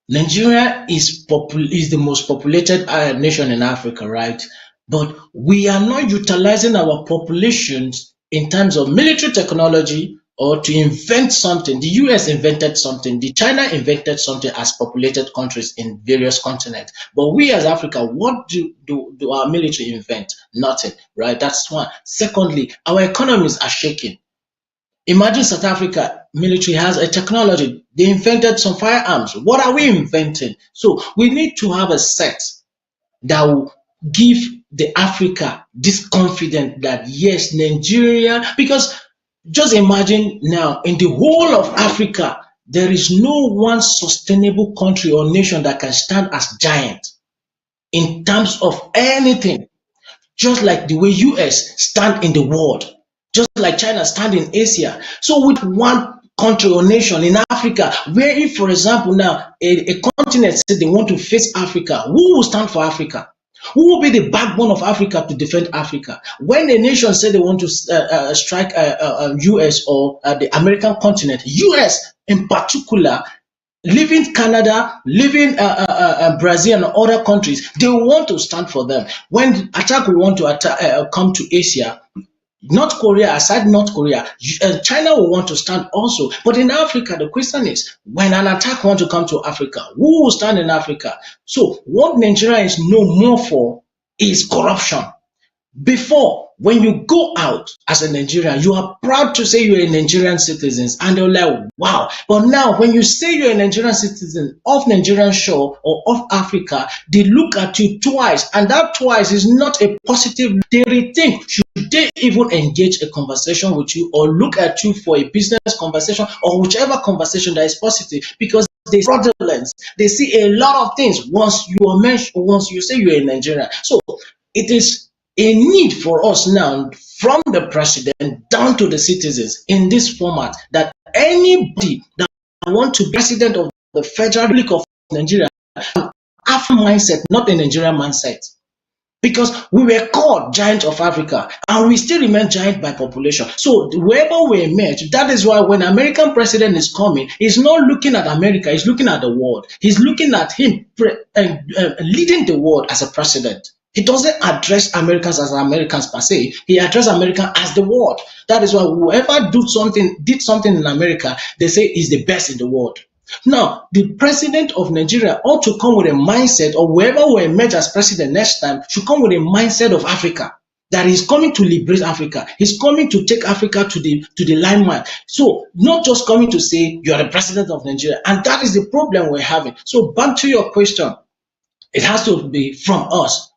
Nigeria is the most populated nation in Africa, right? But we are not utilizing our populations in terms of military technology or to invent something. The US invented something, the China invented something as populated countries in various continents. But we as Africa, what do our military invent? Nothing, right? That's one. Secondly, our economies are shaking. Imagine South Africa military has a technology. They invented some firearms. What are we inventing? So we need to have a set that will give the Africa this confidence that yes, Nigeria, because just imagine now in the whole of Africa, there is no one sustainable country or nation that can stand as giant in terms of anything, just like the way US stand in the world, just like China stand in Asia. So with one country or nation in Africa, where if, for example, now a continent said they want to face Africa, who will stand for Africa? Who will be the backbone of Africa to defend Africa? When a nation said they want to strike US or the American continent, US in particular, leaving Canada, leaving Brazil and other countries, they want to stand for them. When attack will want to come to Asia, North Korea, aside North Korea, China will want to stand also. But in Africa, the question is, when an attack wants to come to Africa, who will stand in Africa? So what Nigeria is known more for is corruption. Before, when you go out as a Nigerian, you are proud to say you're a Nigerian citizen, and they're like, wow. But now, when you say you're a Nigerian citizen of Nigerian shore or of Africa, they look at you twice, and that twice is not a positive. They rethink, should they even engage a conversation with you or look at you for a business conversation or whichever conversation that is positive, because they fraudulence. They see a lot of things once you are mentioned, once you say you're a Nigerian. So it is a need for us now, from the president down to the citizens, in this format, that anybody that want to be president of the Federal Republic of Nigeria have a mindset, not a Nigerian mindset. Because we were called giant of Africa, and we still remain giant by population. So wherever we emerge, that is why when American president is coming, he's not looking at America, he's looking at the world. He's looking at him leading the world as a president. He doesn't address Americans as Americans per se. He addresses America as the world. That is why whoever did something in America, they say is the best in the world. Now, the president of Nigeria ought to come with a mindset, or whoever will emerge as president next time should come with a mindset of Africa, that he's coming to liberate Africa. He's coming to take Africa to the limelight. So, not just coming to say you are the president of Nigeria, and that is the problem we're having. So, back to your question, it has to be from us.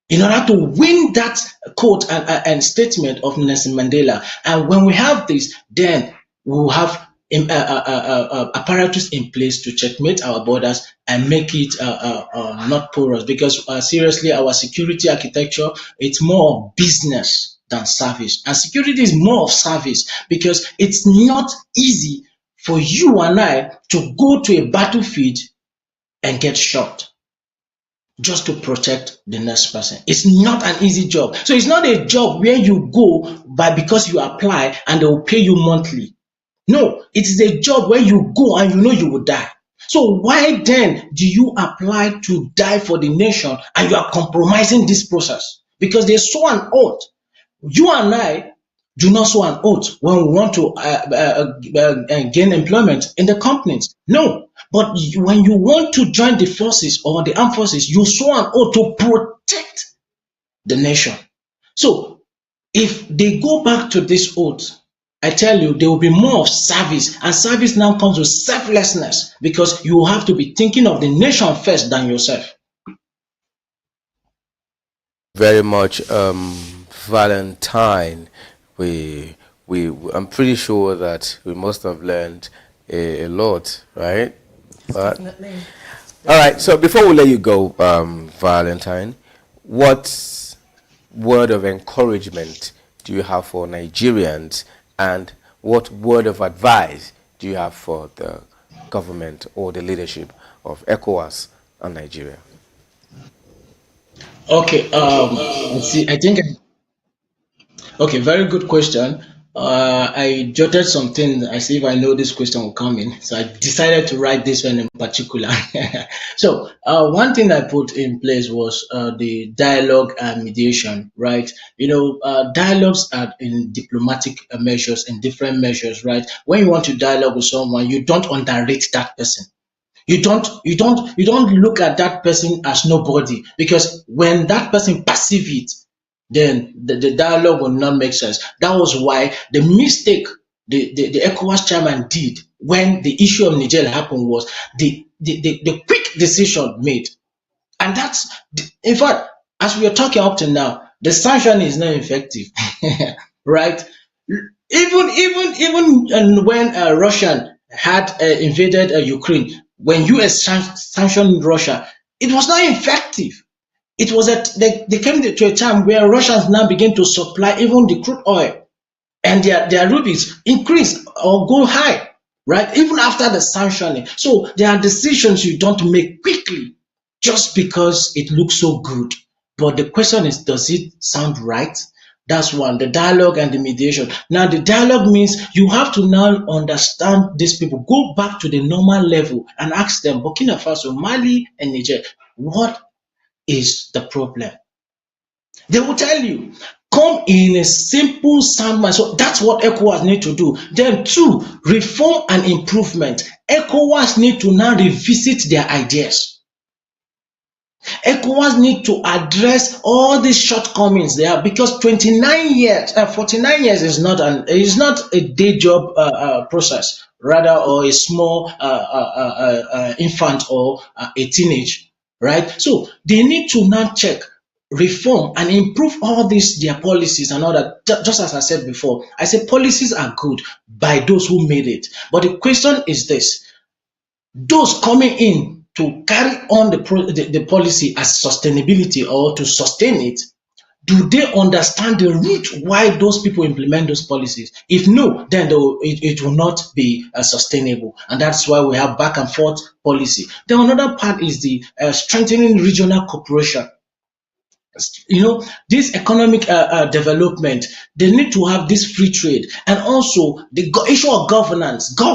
In order to win that quote and statement of Nelson Mandela, and when we have this, then we'll have apparatus in place to checkmate our borders and make it not porous. Because seriously, our security architecture, it's more of business than service, and security is more of service, because it's not easy for you and I to go to a battlefield and get shot just to protect the next person. It's not an easy job. So it's not a job where you go because you apply and they will pay you monthly. No, it is a job where you go and you know you will die. So why then do you apply to die for the nation and you are compromising this process? Because they saw an oath. You and I do not swear an oath when we want to gain employment in the companies. No. But when you want to join the forces or the armed forces, you swear an oath to protect the nation. So if they go back to this oath, I tell you, there will be more of service, and service now comes with selflessness, because you have to be thinking of the nation first than yourself. Very much, Valentine. I'm pretty sure that we must have learned a lot, right? But, Definitely. all right. So before we let you go, Valentine, what word of encouragement do you have for Nigerians, and what word of advice do you have for the government or the leadership of ECOWAS and Nigeria? Okay, see, okay, very good question. I jotted something. I see if I know this question will come in, so I decided to write this one in particular. So one thing I put in place was the dialogue and mediation, right? Dialogues are in diplomatic measures, in different measures, right? When you want to dialogue with someone, you don't underrate that person. You don't look at that person as nobody, because when that person perceives it, then the dialogue will not make sense. That was why the mistake the ECOWAS chairman did when the issue of Niger happened was the quick decision made. And that's, in fact, as we are talking up to now, the sanction is not effective, right? Even when Russia had invaded Ukraine, when US sanctioned Russia, it was not effective. It was they came to a time where Russians now begin to supply even the crude oil, and their rupees increase or go high, right? Even after the sanctioning. So there are decisions you don't make quickly just because it looks so good. But the question is, does it sound right? That's one, the dialogue and the mediation. Now, the dialogue means you have to now understand these people, go back to the normal level and ask them, Burkina Faso, Mali, and Niger, what is the problem? They will tell you, come in a simple sound mind. So that's what ECOWAS need to do. Then two, reform and improvement. ECOWAS need to now revisit their ideas. ECOWAS need to address all these shortcomings there, because 29 years, 49 years is not a day job process, rather, or a small infant, or a teenage, right? So they need to now check, reform, and improve all these their policies and all that. Just as I said before, I say policies are good by those who made it, but the question is this: those coming in to carry on the policy as sustainability, or to sustain it, do they understand the root why those people implement those policies? If no, then it will not be sustainable, and that's why we have back and forth policy. Then another part is the strengthening regional cooperation. This economic development, they need to have this free trade, and also the issue of governance. Why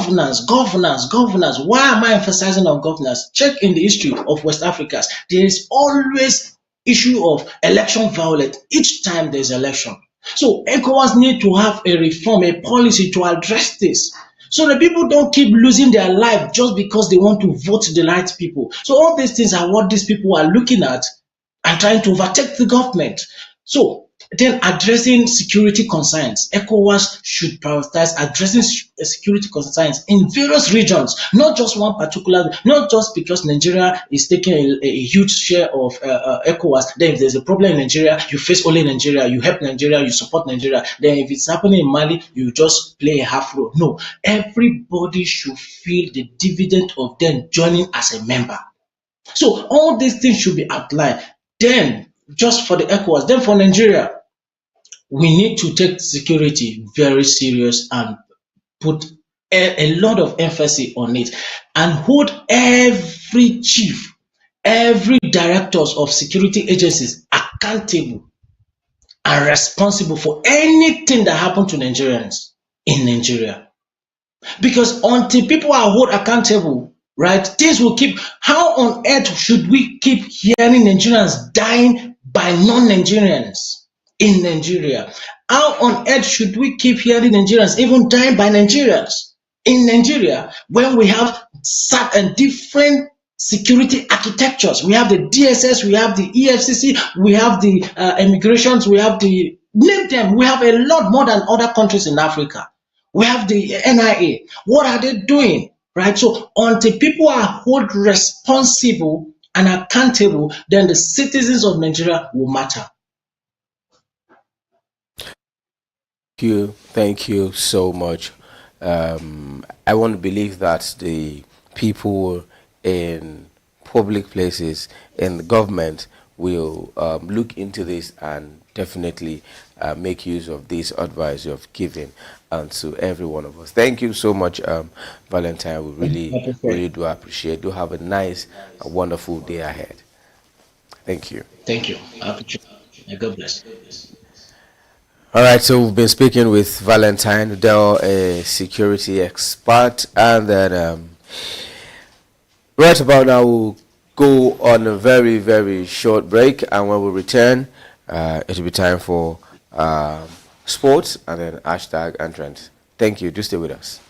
am I emphasizing on governance? Check in the history of West Africa, there is always issue of election violence each time there's election. So ECOWAS need to have a reform, a policy to address this, so the people don't keep losing their life just because they want to vote the right people. So all these things are what these people are looking at and trying to overtake the government. So then, addressing security concerns, ECOWAS should prioritize addressing security concerns in various regions, not just one particular, not just because Nigeria is taking a huge share of ECOWAS. Then if there's a problem in Nigeria, you face only Nigeria, you help Nigeria, you support Nigeria. Then if it's happening in Mali, you just play a half role. No, everybody should feel the dividend of them joining as a member. So all these things should be outlined. Then, just for the ECOWAS, then for Nigeria, we need to take security very serious and put a lot of emphasis on it, and hold every chief, every directors of security agencies accountable and responsible for anything that happened to Nigerians in Nigeria. Because until people are held accountable, right, things will keep. How on earth should we keep hearing Nigerians dying by non-Nigerians in Nigeria? How on earth should we keep hearing Nigerians even dying by Nigerians in Nigeria, when we have different security architectures? We have the DSS, we have the EFCC, we have the immigrations, we have the, name them, we have a lot more than other countries in Africa. We have the NIA. What are they doing? Right? So until people are held responsible and accountable, then the citizens of Nigeria will matter. Thank you so much. I want to believe that the people in public places, in the government, will look into this and definitely make use of this advice you've given to every one of us. Thank you so much, Valentine. We really do appreciate. Do have a nice, wonderful day ahead. Thank you. Thank you. I appreciate it. God bless. All right, so we've been speaking with Valentine Dell, a security expert, and then right about now we'll go on a very, very short break, and when we return, it'll be time for sports and then hashtag and trends. Thank you. Do stay with us.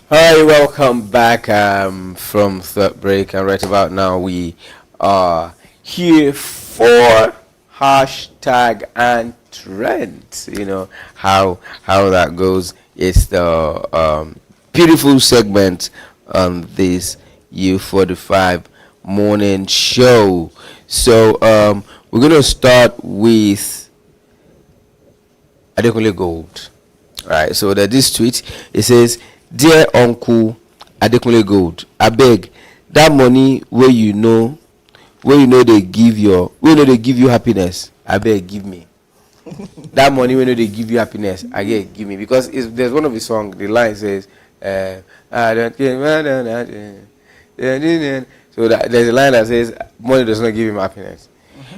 Hi, welcome back from third break, and right about now we are here for hashtag and trend. You know how that goes. It's the beautiful segment on this U45 morning show. So we're gonna start with Adekunle Gold. Right. So that this tweet, it says, "Dear Uncle Adekunle Gold, I beg that money where you know they give you happiness. I beg give me that money when they give you happiness. I get give me because there's one of his song. The line says, I don't care. So there's a line that says money does not give him happiness.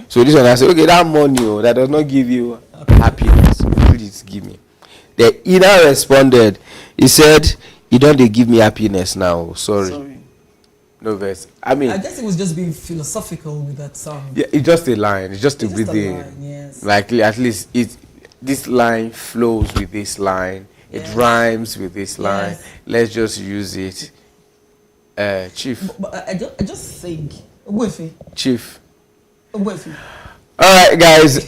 So this one I say, okay, that money that does not give you happiness, please give me. The Ina responded. He said, "You don't they give me happiness now. Sorry. No verse. I mean, I guess it was just being philosophical with that song. yeah, it's just a line. It's just to It's be just a there. line, yes. Like at least this line flows with this line. It Yes. rhymes with this line. Yes. Let's just use it. Chief. But I just think, Wefi, Chief. Wefi. All right, guys.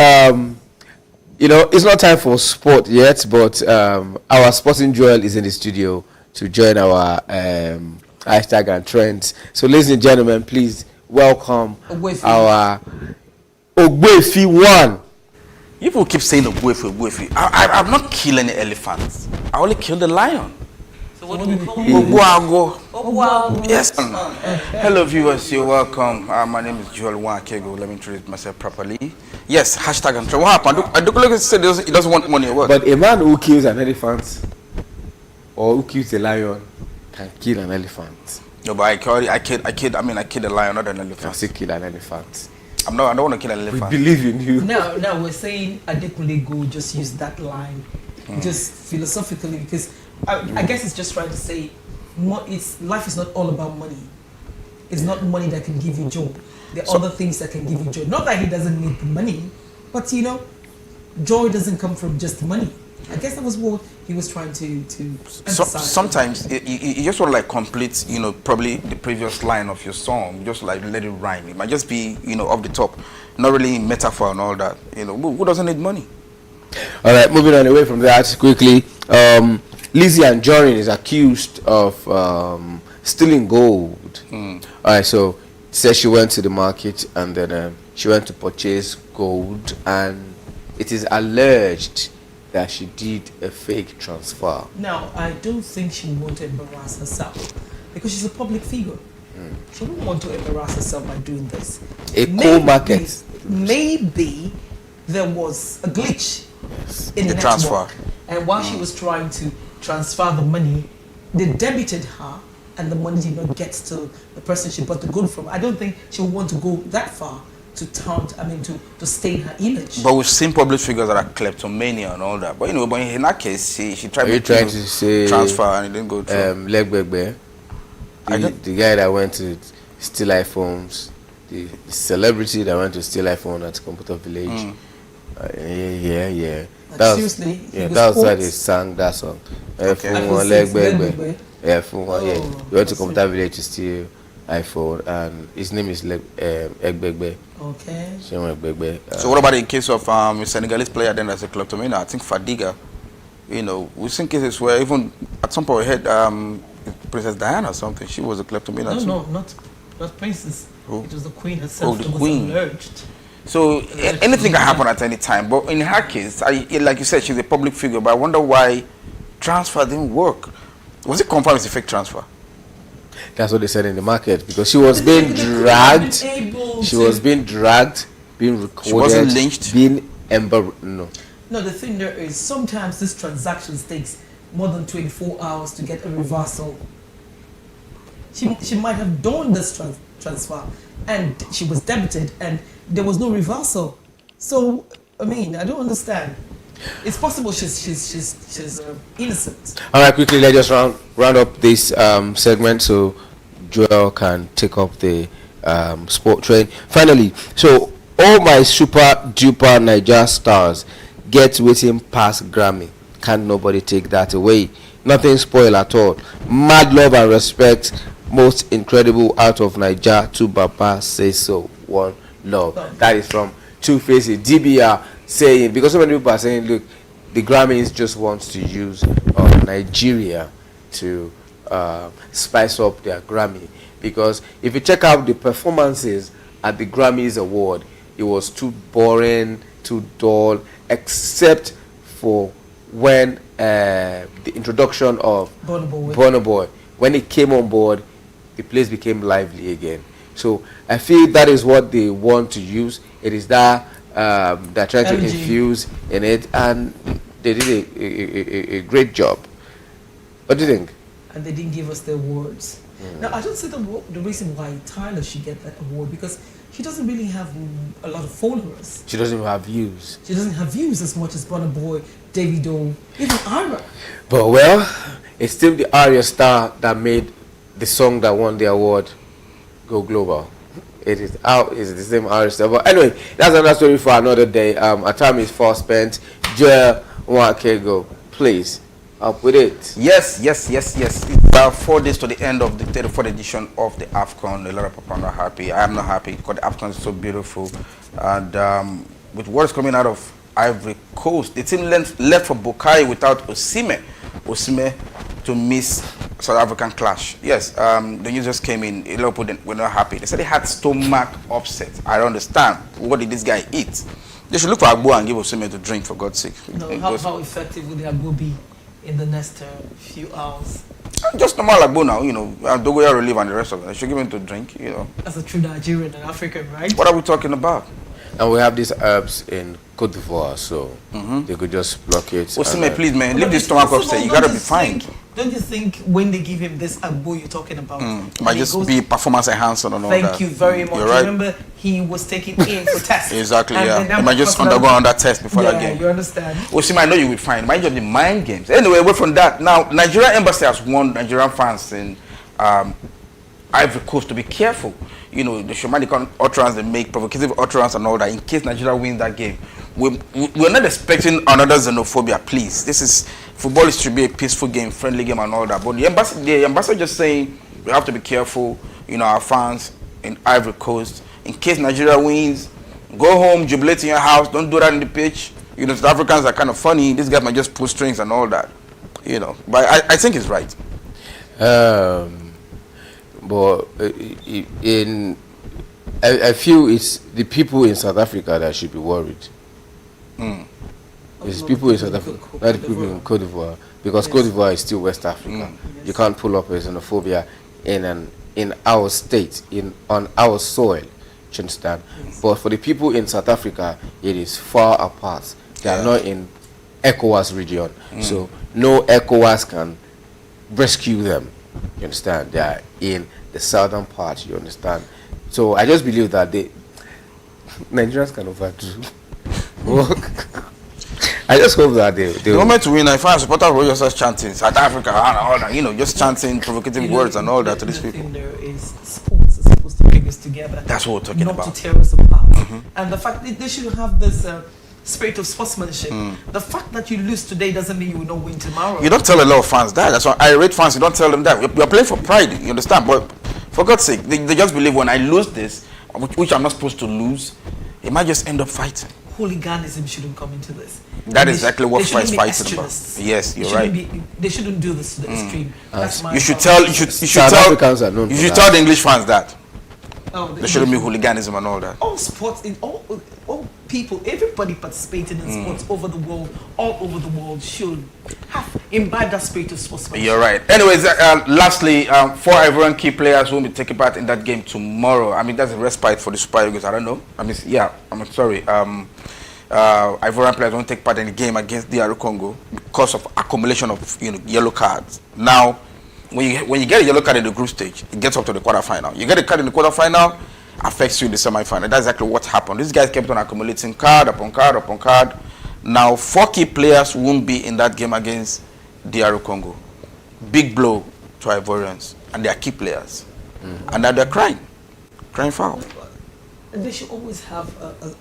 It's not time for sport yet, but our sporting Joel is in the studio to join our hashtag and trends. So, ladies and gentlemen, please welcome Ogbuefi. our Ogbuefi one. People keep saying Ogbuefi. I've not killed any elephants. I only killed a lion. So what do we call you? Ogbuago. Wow. Yes. Hello, viewers. You're welcome. My name is Joel Wankego. Let me introduce myself properly. Yes, hashtag and trend. What happened? Adekunle said he doesn't want money or what? But a man who kills an elephant or who kills a lion can kill an elephant. No, but I killed a lion, not an Can elephant. still kill an elephant. I don't want to kill an We elephant. believe in you. Now we're saying Adekunle Gold just use that line, just philosophically, because I guess it's just trying to say, life is not all about money. It's not money that can give you joy. There are other things that can give you joy. Not that he doesn't need the money, but joy doesn't come from just money. I guess that was what he was trying to emphasize. Sometimes you just want to complete, probably the previous line of your song, just like let it rhyme. It might just be, off the top, not really metaphor and all that. Who doesn't need money? All right, moving on away from that quickly. Lizzie Anjorin is accused of stealing gold. All right, so says she went to the market and then she went to purchase gold, and it is alleged that she did a fake transfer. Now, I don't think she won't embarrass herself because she's a public figure. She wouldn't want to embarrass herself by doing this. A coal market. Maybe there was a glitch in the The transfer. network. And while she was trying to transfer the money, they debited her and the money did not get to the person she bought the gold from. I don't think she would want to go that far to to stain her image. But we've seen public figures that are kleptomania and all that. But but in that case, she tried Are you trying to say transfer and it didn't go through. Legbegbe, the guy that went to steal iPhones, the celebrity that went to steal iPhone at Computer Village. Yeah. Like, seriously, he was That's why caught. they sang that song. Okay. iPhone iPhone 6, Legbegbe. Legbegbe. Yeah, phone one. Yeah, Oh, he went to I see. Computer Village to steal iPhone, and his name is Egbegbe. Okay. Shemo Egbegbe. So what about in case of a Senegalese player then as a kleptomania? I think Fadiga. We've seen cases where even at some point we had Princess Diana or something. She was a kleptomania too. No, not princess. Who? It was the queen herself the that was queen. alleged. So anything can happen at any time. But in her case, like you said, she's a public figure. But I wonder why transfer didn't work. Was it confirmed it's a fake transfer? That's what they said in the market, because she was being dragged. She was being dragged, being recorded. wasn't lynched? Being no. No, the thing there is sometimes this transactions takes more than 24 hours to get a reversal. She might have done this transfer and she was debited and there was no reversal. So I don't understand. It's possible she's innocent. All right, quickly, let's just round up this segment so Joel can take up the sport train. Finally, so all my super duper Niger stars get waiting past Grammy. Can't nobody take that away. Nothing spoiled at all. Mad love and respect. Most incredible out of Niger. To Baba say so. One love. That is from Two Faces. DBR saying, because so many people are saying, look, the Grammys just wants to use Nigeria to spice up their Grammy. Because if you check out the performances at the Grammys award, it was too boring, too dull, except for when the introduction of Burna Boy, when it came on board, the place became lively again. So I feel that is what they want to use. It is that they're trying to infuse in it, and they did a great job. What do you think? And they didn't give us the awards. Now, I don't see the reason why Tyler should get that award, because she doesn't really have a lot of followers. She doesn't even have views. She doesn't have views as much as Burna Boy, Davido, even Ira. But well, it's still the Aria star that made the song that won the award go global. It is out. It's the same Aria star. But anyway, that's another story for another day. Our time is far spent. Joel Nwakego, please. Up with it. Yes. It's about 4 days to the end of the 34th edition of the AFCON. A lot of people are not happy. I am not happy because the AFCON is so beautiful. And with words coming out of Ivory Coast, the team left for Bukai without Osimhen to miss South African clash. Yes, the news just came in. A lot of people were not happy. They said they had stomach upset. I don't understand. What did this guy eat? They should look for Agbo and give Osimhen to drink, for God's sake. No, how effective would the Agbo be in the next few hours? Just normal Agbo now, you know, Dogoyaro Relief and the rest of it. They should give him to drink, you know. As a true Nigerian and African, right? What are we talking about? And we have these herbs in Cote d'Ivoire, so they could just block it. Osimhen, please, man, leave this stomach upset. You gotta be fine. Don't you think when they give him this Agbo you're talking about, might just be performance enhancing and all that. Thank you very much. You're right. Remember, he was taken in for tests. Exactly, And yeah. then He might just undergo another test before that game. You understand? Osimhen, I know you will find. Mind just the mind games. Anyway, away from that. Now, Nigerian embassy has warned Nigerian fans in Ivory Coast to be careful. You know, the shamanic utterance they make, provocative utterance and all that, in case Nigeria wins that game. We're not expecting another xenophobia, please. This is, football is to be a peaceful game, friendly game and all that. But the ambassador just saying we have to be careful, you know, our fans in Ivory Coast. In case Nigeria wins, go home, jubilate in your house, don't do that in the pitch. You know, South Africans are kind of funny. These guys might just pull strings and all that. You know, but I think it's right. But I feel it's the people in South Africa that should be worried. It's people in South Africa, not the people in Cote d'Ivoire, because Cote d'Ivoire is still West Africa. You can't pull up a xenophobia in our state, on our soil. Do you understand? But for the people in South Africa, it is far apart. They are not in ECOWAS region, so no ECOWAS can rescue them. You understand? They are in the southern part. You understand? So I just believe that Nigerians can overdo. I just hope that they the moment to win, I find supporters will just chanting South Africa and all that, you know, just chanting provocative words and all that to these people. The thing there is sports is supposed to bring us together. That's what we're talking not about. Not to tear us apart. And the fact that they should have this spirit of sportsmanship. The fact that you lose today doesn't mean you will not win tomorrow. You don't tell a lot of fans that. That's why irate fans, you don't tell them that. You're playing for pride, you understand? But for God's sake, they just believe when I lose this, which I'm not supposed to lose, it might just end up fighting. Hooliganism shouldn't come into this. That is exactly what fights about. Extremists. Yes, you're right. They shouldn't do this to the extreme. That's my You should thought. tell the English fans that. Oh, There shouldn't be hooliganism and all that. all sports in all people, everybody participating in sports over the world, all over the world should have imbibe that spirit of sportsmanship. You're right. Anyways, lastly, 4 Ivorian key players will be taking part in that game tomorrow. I mean, that's a respite for the Super Eagles. I don't know. I mean, yeah, I'm sorry. Ivorian players won't take part in the game against DR Congo because of accumulation of yellow cards. Now, when you get a yellow card in the group stage, it gets up to the quarterfinal. You get a card in the quarterfinal, affects you in the semifinal. That's exactly what happened. These guys kept on accumulating card upon card upon card. Now, 4 key players won't be in that game against DR Congo. Big blow to Ivorians, and they are key players. And now they're crying foul. And they should always have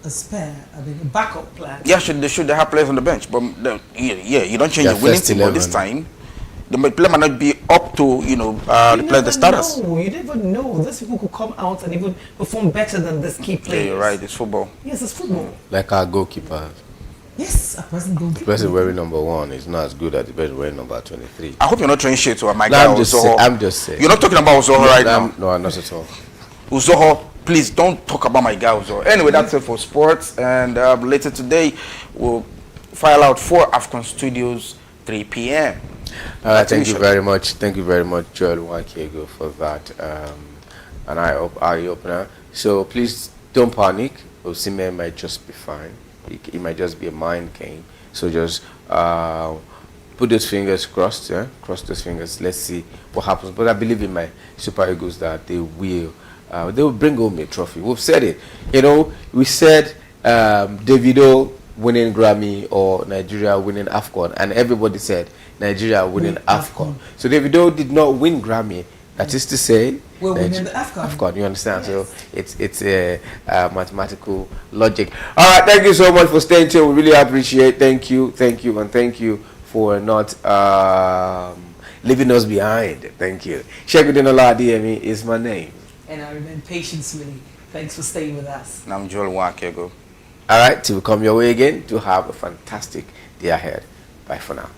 a spare, I mean, a backup plan. Yeah, they have players on the bench, but you don't change Their your winning first team. But this 11. time, the player might not be up to the players, the starters. You never know. Those people could come out and even perform better than this key Yeah, players. you're right. It's football. Yes, it's football. Like our goalkeeper. Yes, a present The goalkeeper. person wearing number 1 is not as good as the person wearing number 23. I hope you're not throwing shade to my No, guy I'm just Uzoho. I'm just saying. You're not talking about Uzoho right now. No, not at all. Uzoho, please don't talk about my guy Uzoho. Anyway, that's it for sports. And later today, we'll file out 4 AFCON Studios, 3 p.m. Thank you very much. Thank you very much, Joel Wakego, for that. An eye opener. So please don't panic. Osimhen might just be fine. It might just be a mind game. So just put those fingers crossed. Yeah? Cross those fingers. Let's see what happens. But I believe in my Super Eagles that they will bring home a trophy. We've said it. We said Davido winning Grammy or Nigeria winning AFCON, and everybody said Nigeria winning AFCON. So Davido did not win Grammy. That is to say, We're winning the AFCON. You understand? Yes. So it's a mathematical logic. All right, thank you so much for staying tuned. We really appreciate. Thank you, and thank you for not leaving us behind. Thank you. Sheikhuddin Oladiyemi is my name. And I remain patiently. Thanks for staying with us. And I'm Joel Wakego. All right, till we come your way again, to have a fantastic day ahead. Bye for now.